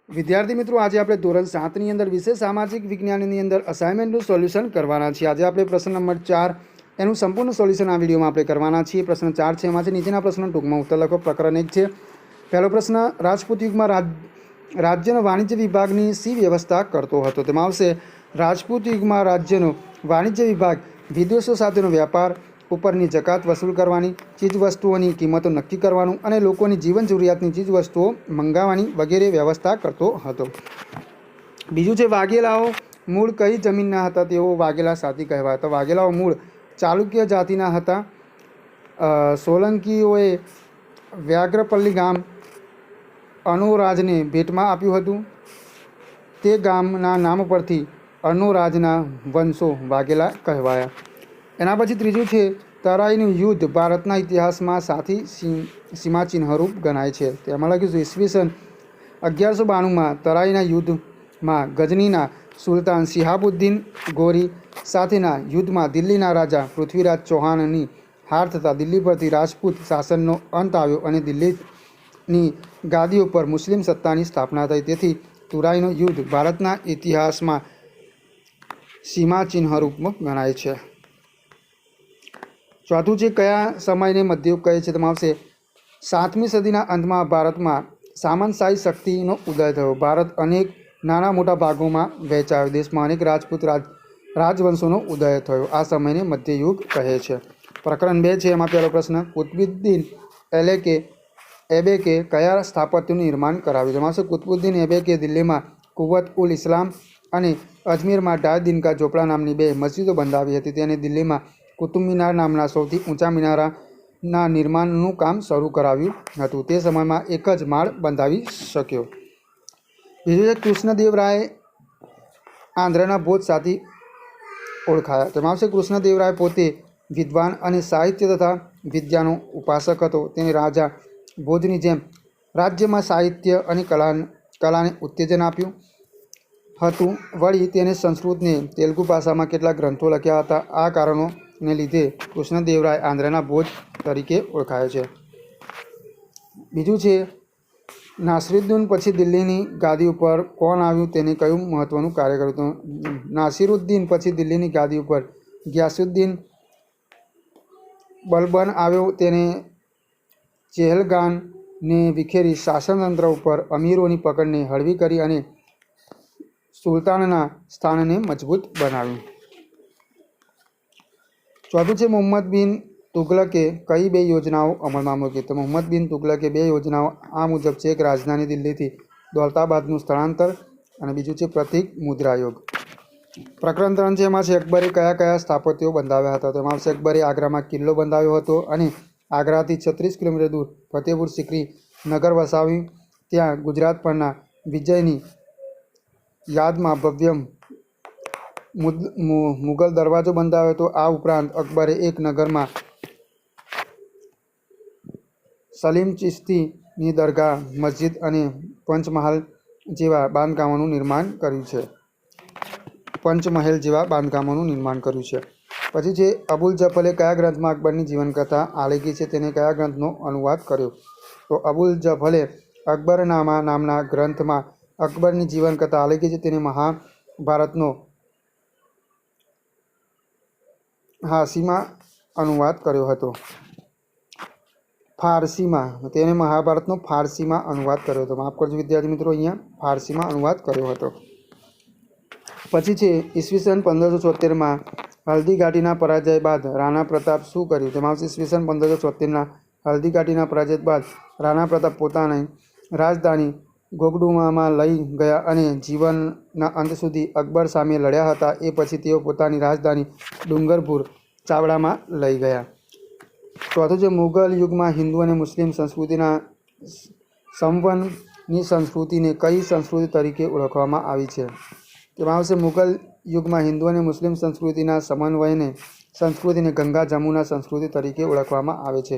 વિદ્યાર્થી મિત્રો, આજે આપણે ધોરણ 7ની અંદર વિશેષ સામાજિક વિજ્ઞાનની અંદર અસાઇનમેન્ટનું સોલ્યુશન કરવાના છીએ. આજે આપણે પ્રશ્ન નંબર 4 એનું સંપૂર્ણ સોલ્યુશન આ વિડીયોમાં આપણે કરવાના છીએ. પ્રશ્ન 4 છે, એમાંથી નીચેના પ્રશ્નનો ટૂંકમાં ઉત્તર લખો. પ્રકરણ 1 છે. પહેલો પ્રશ્ન, રાજપૂત યુગમાં રાજ્યનો વાણિજ્ય વિભાગની શી વ્યવસ્થા કરતો હતો? તેમાં આવશે રાજપૂત યુગમાં રાજ્યનો વાણિજ્ય વિભાગ વિદેશો સાથેનો વ્યાપાર, ઉપરની જકાત વસૂલ કરવાની, ચીજવસ્તુઓની કિંમતો નક્કી કરવાનું અને લોકોની જીવન જરૂરિયાતની ચીજવસ્તુઓ મંગાવવાની વગેરે વ્યવસ્થા કરતો હતો. બીજું છે, વાઘેલાઓ મૂળ કઈ જમીનના હતા? તેઓ વાઘેલા સાથી કહેવાય. તો વાઘેલાઓ મૂળ ચાલુક્ય જાતિના હતા. સોલંકીઓએ વ્યાઘ્રપલ્લી ગામ અનોરાજને ભેટમાં આપ્યું હતું. તે ગામના નામ પરથી અનોરાજના વંશો વાઘેલા કહેવાયા. એના પછી ત્રીજું છે, તરાઈનું યુદ્ધ ભારતના ઇતિહાસમાં સાથી સીમાચિહ્નરૂપ ગણાય છે. તેમાં લખીશું ઈસવીસન 1192માં તરાઈના યુદ્ધમાં ગજનીના સુલતાન શિહાબુદ્દીન ગોરી સાથેના યુદ્ધમાં દિલ્હીના રાજા પૃથ્વીરાજ ચૌહાણની હાર થતાં દિલ્હી પરથી રાજપૂત શાસનનો અંત આવ્યો અને દિલ્હીની ગાદી ઉપર મુસ્લિમ સત્તાની સ્થાપના થઈ. તેથી તરાઈનું યુદ્ધ ભારતના ઇતિહાસમાં સીમાચિહ્નરૂપ ગણાય છે. ચોથું છે, કયા સમયને મધ્યયુગ કહે છે? તેમાં આવશે 7મી સદીના અંતમાં ભારતમાં સામંતશાહી શક્તિનો ઉદય થયો. ભારત અનેક નાના મોટા ભાગોમાં વહેંચાયો. દેશમાં અનેક રાજપૂત રાજવંશોનો ઉદય થયો. આ સમયને મધ્યયુગ કહે છે. પ્રકરણ 2 છે, એમાં પહેલો પ્રશ્ન, કુતુબુદ્દીન એબેકે કયા સ્થાપત્યનું નિર્માણ કરાવ્યું? તેમાં આવશે કુતુબુદ્દીન એબેકે દિલ્હીમાં કુવત ઉલ ઇસ્લામ અને અજમેરમાં ઢાઈ દિનકા ઝોપડા નામની 2 મસ્જિદો બંધાવી હતી. તેને દિલ્હીમાં કુતુબ મિનાર નામના સૌથી ઊંચા મિનારાના નિર્માણનું કામ શરૂ કરાવ્યું હતું. તે સમયમાં એક જ માળ બંધાવી શક્યો. બીજું છે, કૃષ્ણદેવરાય આંધ્રના ભોજ સાથી ઓળખાયા. તેમાં આવશે કૃષ્ણદેવરાય પોતે વિદ્વાન અને સાહિત્ય તથા વિદ્યાનો ઉપાસક હતો. તેને રાજા ભોજની જેમ રાજ્યમાં સાહિત્ય અને કલાને ઉત્તેજન આપ્યું હતું. વળી તેને સંસ્કૃતને તેલુગુ ભાષામાં કેટલાક ગ્રંથો લખ્યા હતા. આ કારણોને લીધે કૃષ્ણદેવરાય આંધ્રના ભોજ તરીકે ઓળખાય છે. બીજું છે, નાસિરુદ્દીન પછી દિલ્હીની ગાદી ઉપર કોણ આવ્યું? તેને કયું મહત્ત્વનું કાર્ય કર્યું હતું? નાસિરુદ્દીન પછી દિલ્હીની ગાદી ઉપર ગિયાસુદ્દીન બલબન આવ્યો. તેને ચહેલગાનને વિખેરી શાસનતંત્ર ઉપર અમીરોની પકડને હળવી કરી અને સુલતાનના સ્થાનને મજબૂત બનાવ્યું. ચોથું છે, મુહમ્મદ બિન તુગલકે કઈ 2 યોજનાઓ અમલમાં મૂકી? તો મુહમ્મદ બિન તુગલકે 2 યોજનાઓ આ મુજબ છે. એક રાજધાની દિલ્હીથી દૌલતાબાદનું સ્થળાંતર અને બીજું છે પ્રતિક મુદ્રા યોગ. પ્રકરણ 3 છે, એમાં છે, અકબરે કયા કયા સ્થાપત્યો બંધાવ્યા હતા? તેમાં આવશે અકબરે આગ્રામાં કિલ્લો બંધાવ્યો હતો અને આગ્રાથી 36 કિલોમીટર દૂર ફતેહપુર સિકરી નગર વસાવ્યું. ત્યાં ગુજરાત પરના વિજયની યાદમાં ભવ્ય મુગલ દરવાજો બંધાવ્યો હતો. આ ઉપરાંત અકબરે એક નગરમાં સલીમ ચિશ્તીની દરગાહ, મસ્જિદ અને પંચમહાલ જેવા બાંધકામોનું નિર્માણ કર્યું છે. પછી છે, અબુલ જફલે કયા ગ્રંથમાં અકબરની જીવનકથા આલેખી છે? તેને કયા ગ્રંથનો અનુવાદ કર્યો? તો અબુલ જફલે અકબરનામા નામના ગ્રંથમાં અકબરની જીવનકથા આલેખી છે. તેને મહાભારતનો અનુવાદ કર્યો હતો. તેને મહાભારતનો ફારસીમાં અનુવાદ કર્યો હતો. માફ કરજો વિદ્યાર્થી મિત્રો, અહીંયા ફારસીમાં અનુવાદ કર્યો હતો. પછી છે, ઈસવીસન 1576માં હલ્દી ઘાટીના પરાજય બાદ રાણા પ્રતાપ શું કર્યું? તેમાં આવશે ઈસવીસન 1576ના હલ્દી ઘાટીના પરાજય બાદ રાણા પ્રતાપ પોતાની રાજધાની ગોગડુમાં લઈ ગયા અને જીવનના અંત સુધી અકબર સામે લડ્યા હતા. એ પછી તેઓ પોતાની રાજધાની ડુંગરપુર ચાવડામાં લઈ ગયા. ચોથું છે, મુગલ યુગમાં હિન્દુ અને મુસ્લિમ સંસ્કૃતિના સંવનની સંસ્કૃતિને કઈ સંસ્કૃતિ તરીકે ઓળખવામાં આવી છે? તેમાં આવશે મુગલ યુગમાં હિન્દુ અને મુસ્લિમ સંસ્કૃતિના સમન્વયને સંસ્કૃતિને ગંગા જમુના સંસ્કૃતિ તરીકે ઓળખવામાં આવે છે.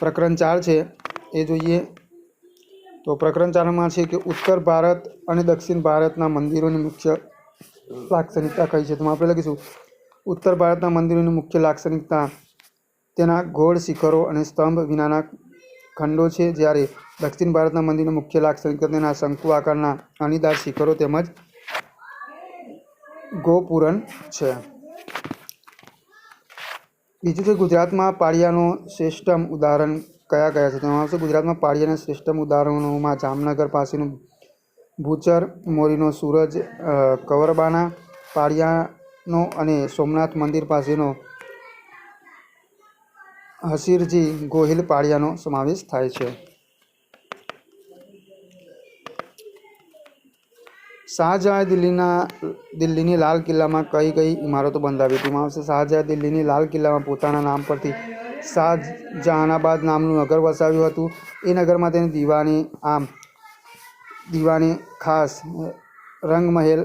પ્રકરણ 4 છે, એ જોઈએ. તો પ્રકરણ 4માં છે કે ઉત્તર ભારત અને દક્ષિણ ભારતના મંદિરોની મુખ્ય લાક્ષણિકતા કઈ છે? તો આપણે લખીશું ઉત્તર ભારતના મંદિરોની મુખ્ય લાક્ષણિકતા તેના ગોળ શિખરો અને સ્તંભ વિનાના ખંડો છે, જ્યારે દક્ષિણ ભારતના મંદિરનો મુખ્ય લાક્ષણિકતા તેના શંકુ આકારના અણીદાર શિખરો તેમજ ગોપુરન છે. બીજું છે ગુજરાતમાં પાળિયાનો શ્રેષ્ઠમ ઉદાહરણ કયા કયા છે? તેમાં આવશે ગુજરાતમાં પાળિયાના શ્રેષ્ઠમ ઉદાહરણોમાં જામનગર પાસેનું ભૂચર, મોરીનો સૂરજ, કવરબાના પાળિયાનો અને સોમનાથ મંદિર પાસેનો હસીરજી ગોહિલ પાળિયાનો સમાવેશ થાય છે. શાહજહાં દિલ્હીની લાલ કિલ્લામાં કઈ કઈ ઇમારતો બંધાવી? તેમાં આવશે શાહજહાં દિલ્હીની લાલ કિલ્લામાં પોતાના નામ પરથી શાહજહાનાબાદ નામનું નગર વસાવ્યું હતું. એ નગરમાં તેને દીવાને ખાસ, રંગમહેલ,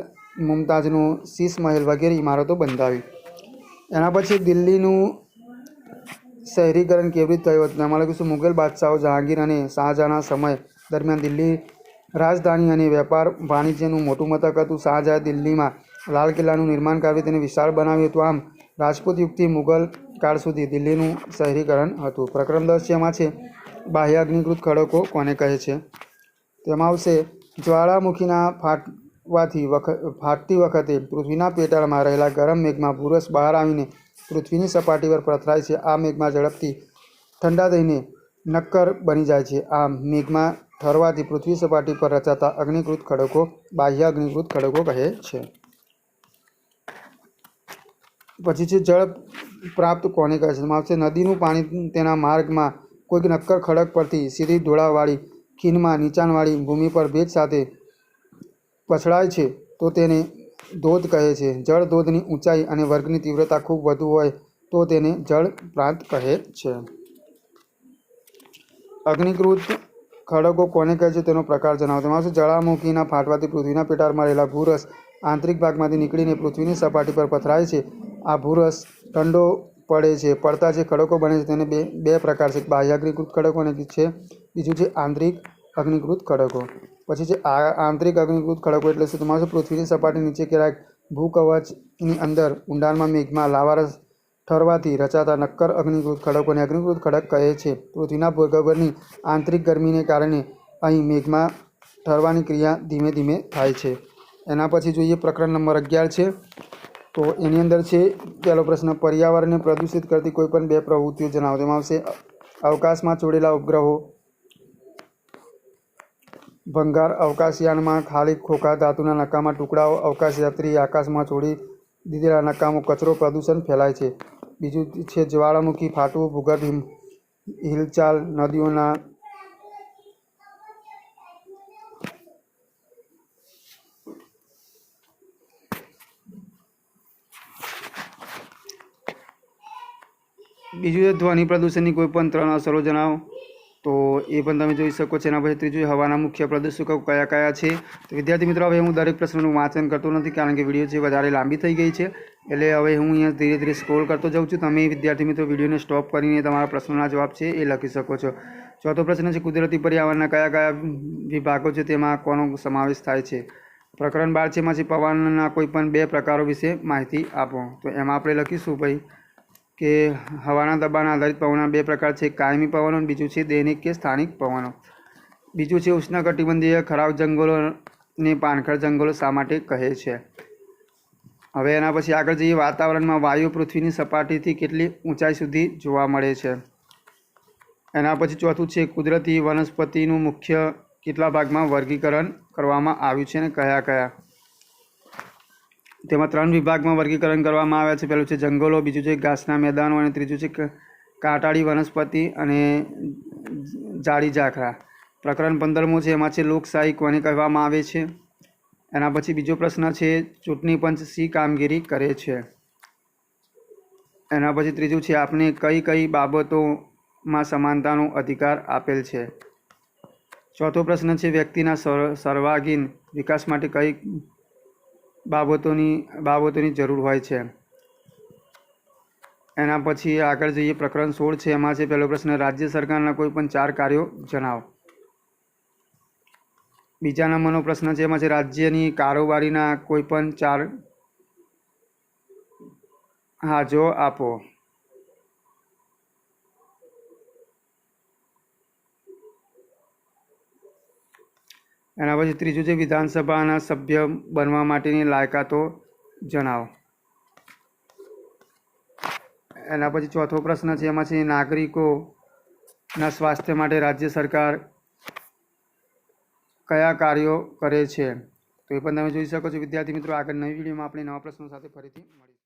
મુમતાઝનો શીશ મહેલ વગેરે ઇમારતો બંધાવી. એના પછી દિલ્હીનું શહેરીકરણ કેવી રીતે થયું હતું? એમાં લખીશું મુગલ બાદશાહો જહાંગીર અને શાહજહાંના સમય દરમિયાન દિલ્હી રાજધાની અને વેપાર વાણિજ્યનું મોટું મથક હતું. શાહજહાં દિલ્હીમાં લાલ કિલ્લાનું નિર્માણ કરાવી તેને વિશાળ બનાવ્યું હતું. આમ રાજપૂત યુગથી મુગલ કાળ સુધી દિલ્હીનું શહેરીકરણ હતું. પ્રકરણ 10 છે, એમાં છે બાહ્ય અગ્નિકૃત ખડકો કોને કહે છે? તેમાં આવશે જ્વાળામુખીના ફાટતી વખતે પૃથ્વીના પેટાળમાં રહેલા ગરમ મેઘમાં ભૂરસ બહાર આવીને પૃથ્વીની સપાટી પર પથરાય છે. આ મેઘમાં ઝડપથી ઠંડા થઈને નક્કર બની જાય છે. આ મેઘમાં ઠરવાથી પૃથ્વી સપાટી પર રચાતા અગ્નિકૃત ખડકો બાહ્ય અગ્નિકૃત ખડકો કહે છે. પછી છે જળ પ્રાપ્ત કોને કહે છે? તેમાં આવશે નદીનું પાણી તેના માર્ગમાં કોઈક નક્કર ખડક પરથી સીધી ઢોળાવવાળી ખીણમાં નીચાણવાળી ભૂમિ પર ભેજ સાથે પછડાય છે તો તેને ધોધ કહે છે. જળ ધોધની ઊંચાઈ અને વર્ગની તીવ્રતા ખૂબ વધુ હોય તો તેને જળ પ્રાંત કહે છે. અગ્નિકૃત ખડકો કોને કહે છે તેનો પ્રકાર જણાવો. તેમાં આવશે જ્વાળામુખીના ફાટવાથી પૃથ્વીના પેટાળમાં રહેલા ભૂરસ આંતરિક ભાગમાંથી નીકળીને પૃથ્વીની સપાટી પર પથરાય છે. આ ભૂરસ ઠંડો પડે છે. પડતા જે ખડકો બને છે તેને બે પ્રકાર છે, બાહ્ય અગ્નિકૃત ખડકો અને બીજું છે આંતરિક અગ્નિકૃત ખડકો. પછી છે આંતરિક અગ્નિકૃત ખડકો એટલે શું? તેમાં પૃથ્વીની સપાટી નીચે ક્યારેક ભૂકવચની અંદર ઊંડાણમાં મેઘમાં લાવારસ ઠરવાથી રચાતા નક્કર અગ્નિકૃત ખડકોને અગ્નિકૃત ખડક કહે છે. પૃથ્વીના ભૂગર્ભની આંતરિક ગરમીને કારણે અહીં મેઘમાં ઠરવાની ક્રિયા ધીમે ધીમે થાય છે. એના પછી જોઈએ પ્રકરણ નંબર 11 છે. તો એની અંદર છે પહેલો પ્રશ્ન, પર્યાવરણને પ્રદૂષિત કરતી કોઈ પણ 2 પ્રવૃત્તિઓ જણાવો. તેમાં આવશે અવકાશમાં છોડેલા ઉપગ્રહો, ભંગાર અવકાશયાનમાં ખાલી ખોખા ધાતુના નકામા ટુકડાઓ, અવકાશયાત્રી આકાશમાં છોડી દીધેલા નકામો કચરો, પ્રદૂષણ ફેલાય છે. બીજું છે જ્વાળામુખી ફાટવું, ભૂગર્ભ હિલચાલ, નદીઓના બીજું છે ધ્વનિ પ્રદૂષણની કોઈ પણ 3 અસરો જણાવો. તો એ પણ તમે જોઈ શકો છો. એના પછી ત્રીજું હવાના મુખ્ય પ્રદૂષકો કયા કયા છે. તો વિદ્યાર્થી મિત્રો, હવે હું દરેક પ્રશ્નનું વાંચન કરતો નથી કારણ કે વિડીયો છે વધારે લાંબી થઈ ગઈ છે. એટલે હવે હું અહીંયા ધીરે ધીરે સ્ક્રોલ કરતો જાઉં છું. તમે વિદ્યાર્થી મિત્રો વિડીયોને સ્ટોપ કરીને તમારા પ્રશ્નોના જવાબ છે એ લખી શકો છો. ચોથો પ્રશ્ન છે કુદરતી પર્યાવરણના કયા કયા વિભાગો છે તેમાં કોનો સમાવેશ થાય છે? પ્રકરણ 12 છે, એમાં છે પવનના કોઈ પણ 2 પ્રકારો વિશે માહિતી આપો. તો એમાં આપણે લખીશું ભાઈ કે હવાના દબાણ આધારિત પવનના 2 પ્રકાર છે, કાયમી પવનો, બીજું છે દૈનિક કે સ્થાનિક પવનો. બીજું છે ઉષ્ણકટિબંધીય ખરાબ જંગલોને પાનખર જંગલો શા માટે કહે છે? હવે એના પછી આગળ જઈએ. વાતાવરણમાં વાયુ પૃથ્વીની સપાટીથી કેટલી ઊંચાઈ સુધી જોવા મળે છે? એના પછી ચોથું છે કુદરતી વનસ્પતિનું મુખ્ય કેટલા ભાગમાં વર્ગીકરણ કરવામાં આવ્યું છે અને કયા કયા? તેમાં 3 વિભાગમાં વર્ગીકરણ કરવામાં આવ્યા છે. પહેલું છે જંગલો, બીજું છે ઘાસના મેદાનો અને ત્રીજું છે કાંટાળી વનસ્પતિ અને જાડી ઝાખરા. પ્રકરણ 15મું છે, એમાં છે લોકશાહી કોને કહેવામાં આવે છે? એના પછી બીજો પ્રશ્ન છે ચૂંટણી પંચ શી કામગીરી કરે છે? એના પછી ત્રીજું છે આપને કઈ કઈ બાબતોમાં સમાનતાનો અધિકાર આપેલ છે? ચોથો પ્રશ્ન છે વ્યક્તિના સર્વાંગીણ વિકાસ માટે કઈ બાબતોની જરૂર હોય છે? એના પછી આગળ જઈએ. પ્રકરણ 16 છે, એમાં છે પહેલો પ્રશ્ન રાજ્ય સરકારના કોઈ પણ 4 કાર્યો જણાવો. બીજા નંબરનો પ્રશ્ન છે, એમાં છે રાજ્યની કારોબારીના કોઈ પણ 4 હાજો આપો. એના પછી ત્રીજું છે વિધાનસભાના સભ્ય બનવા માટેની લાયકાતો જણાવો. એના પછી ચોથો પ્રશ્ન છે, એમાં છે નાગરિકોના સ્વાસ્થ્ય માટે રાજ્ય સરકાર કયા કાર્યો કરે છે? તો એ પણ તમે જોઈ શકો છો વિદ્યાર્થી મિત્રો. આગળ નવી વિડીયોમાં આપણે નવા પ્રશ્નો સાથે ફરીથી મળીશું.